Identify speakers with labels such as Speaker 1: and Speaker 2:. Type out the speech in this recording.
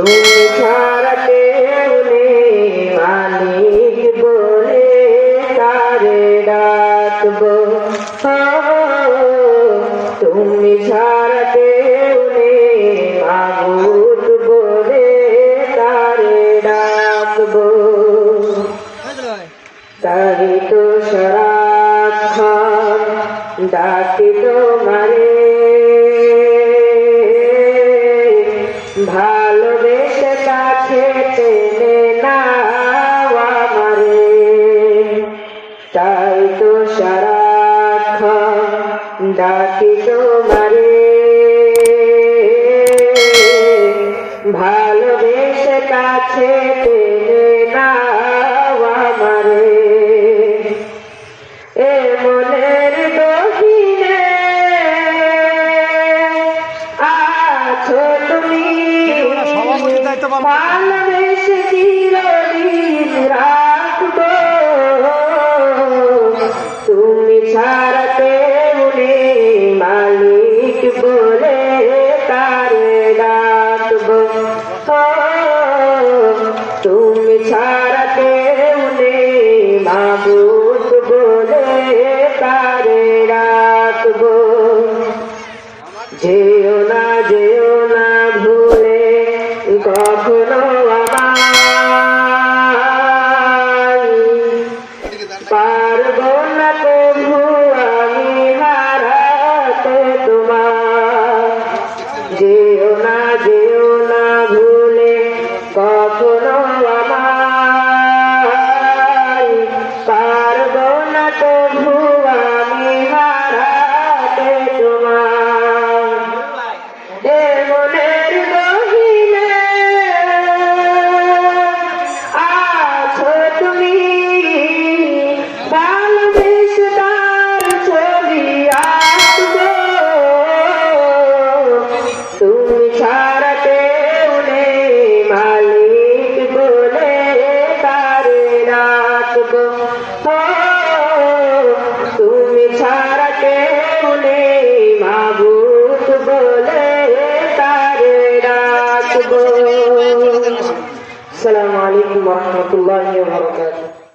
Speaker 1: তুমি ছাড়া কেউ নেই মালিক বলে কারে ডাকবো। তুমি ছাড়া কেউ নেই মাবুদ বলে কারে ডাকবো। তাই তো সারাক্ষণ ডাকি তোমারে, ভালোবেসে কাছে টেনে নাও আমারে। তাই তো সারাক্ষণ ডাকি তোমারে, ভালোবেসে কাছে টেনে নাও আমারে। এ মনের গহীনে আছো তুমি, ভালোবেসে চিরদিন রাখবো। তুমি ছাড়া কেউ নেই মালিক বলে কারে ডাকবো। তুমি ছাড়া কেউ নেই মাবুদ বলে কারে ডাকবো। যেও না ভুলে কখনো আমায়, পারবো না কভু আমি হারাতে তোমার। যেও না ভুলে কখনো আমায়, পারবো না কভু আমি হারাতে তোমার। এ মনের গহীনে আছো তুমি, ভালোবেসে তার ছবি আঁকবো। তুমি ছাড়া কেউ নেই মালিক বলে কারে ডাকবো। তুমি ছাড়া কেউ নেই মাবুদ বলে কারে ডাকবো। আসসালামু আলাইকুম ওয়া রাহমাতুল্লাহি ওয়া বারাকাতুহু।